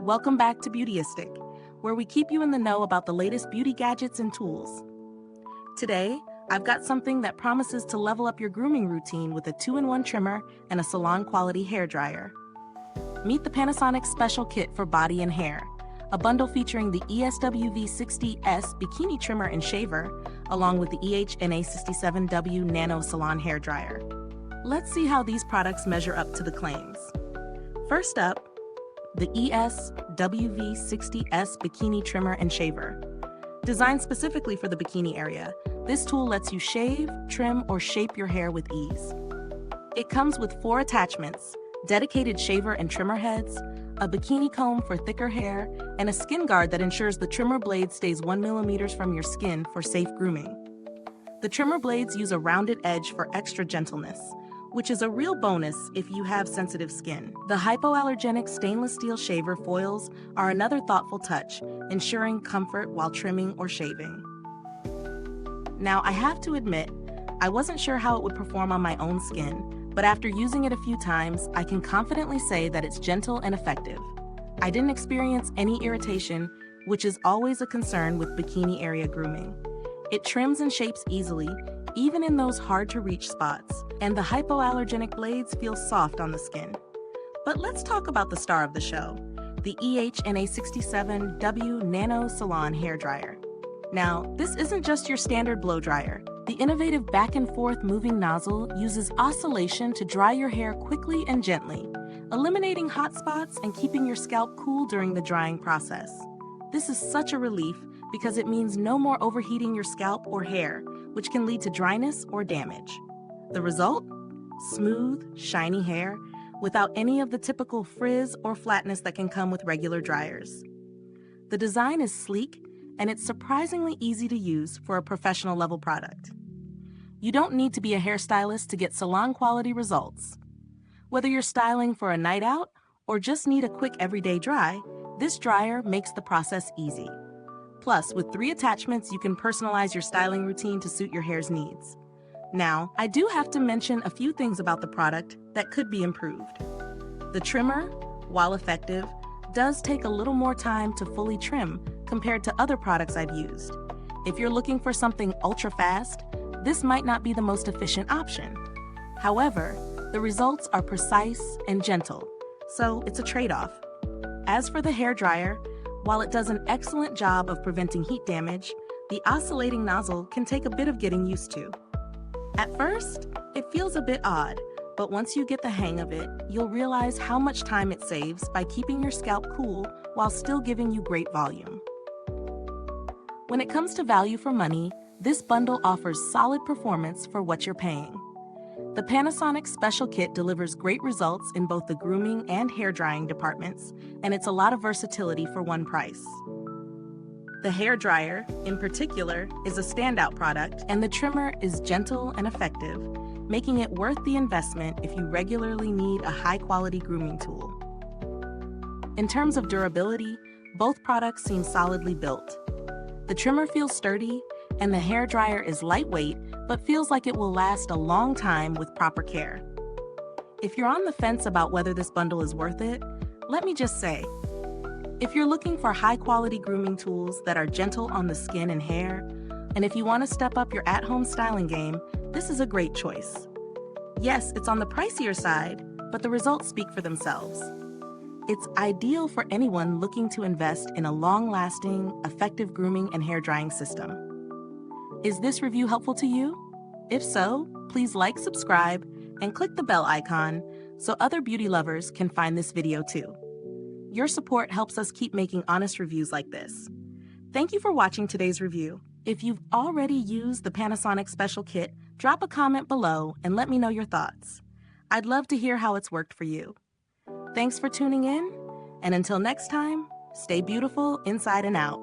Welcome back to Beautyistic, where we keep you in the know about the latest beauty gadgets and tools. Today, I've got something that promises to level up your grooming routine with a 2-in-1 trimmer and a salon-quality hair dryer. Meet the Panasonic Special Kit for body and hair, a bundle featuring the ESWV60S bikini trimmer and shaver, along with the EHNA67W Nano Salon hair dryer. Let's see how these products measure up to the claims. First up, the ESWV60S bikini trimmer and shaver. Designed specifically for the bikini area, this tool lets you shave, trim, or shape your hair with ease. It comes with 4 attachments: dedicated shaver and trimmer heads, a bikini comb for thicker hair, and a skin guard that ensures the trimmer blade stays 1 millimeter from your skin for safe grooming. The trimmer blades use a rounded edge for extra gentleness, which is a real bonus if you have sensitive skin. The hypoallergenic stainless steel shaver foils are another thoughtful touch, ensuring comfort while trimming or shaving. Now, I have to admit, I wasn't sure how it would perform on my own skin, but after using it a few times, I can confidently say that it's gentle and effective. I didn't experience any irritation, which is always a concern with bikini area grooming. It trims and shapes easily, even in those hard-to-reach spots, and the hypoallergenic blades feel soft on the skin. But let's talk about the star of the show, the EHNA67W Nano Salon hair dryer. Now, this isn't just your standard blow dryer. The innovative back-and-forth moving nozzle uses oscillation to dry your hair quickly and gently, eliminating hot spots and keeping your scalp cool during the drying process. This is such a relief because it means no more overheating your scalp or hair, which can lead to dryness or damage. The result? Smooth, shiny hair without any of the typical frizz or flatness that can come with regular dryers. The design is sleek, and it's surprisingly easy to use for a professional level product. You don't need to be a hairstylist to get salon quality results. Whether you're styling for a night out or just need a quick everyday dry, this dryer makes the process easy. Plus, with 3 attachments, you can personalize your styling routine to suit your hair's needs. Now, I do have to mention a few things about the product that could be improved. The trimmer, while effective, does take a little more time to fully trim compared to other products I've used. If you're looking for something ultra fast, this might not be the most efficient option. However, the results are precise and gentle, so it's a trade-off. As for the hair dryer, while it does an excellent job of preventing heat damage, the oscillating nozzle can take a bit of getting used to. At first, it feels a bit odd, but once you get the hang of it, you'll realize how much time it saves by keeping your scalp cool while still giving you great volume. When it comes to value for money, this bundle offers solid performance for what you're paying. The Panasonic Special Kit delivers great results in both the grooming and hair drying departments, and it's a lot of versatility for one price. The hair dryer, in particular, is a standout product, and the trimmer is gentle and effective, making it worth the investment if you regularly need a high-quality grooming tool. In terms of durability, both products seem solidly built. The trimmer feels sturdy, and the hair dryer is lightweight, but feels like it will last a long time with proper care. If you're on the fence about whether this bundle is worth it, let me just say, if you're looking for high-quality grooming tools that are gentle on the skin and hair, and if you want to step up your at-home styling game, this is a great choice. Yes, it's on the pricier side, but the results speak for themselves. It's ideal for anyone looking to invest in a long-lasting, effective grooming and hair drying system. Is this review helpful to you? If so, please like, subscribe, and click the bell icon so other beauty lovers can find this video too. Your support helps us keep making honest reviews like this. Thank you for watching today's review. If you've already used the Panasonic Special Kit, drop a comment below and let me know your thoughts. I'd love to hear how it's worked for you. Thanks for tuning in, and until next time, stay beautiful inside and out.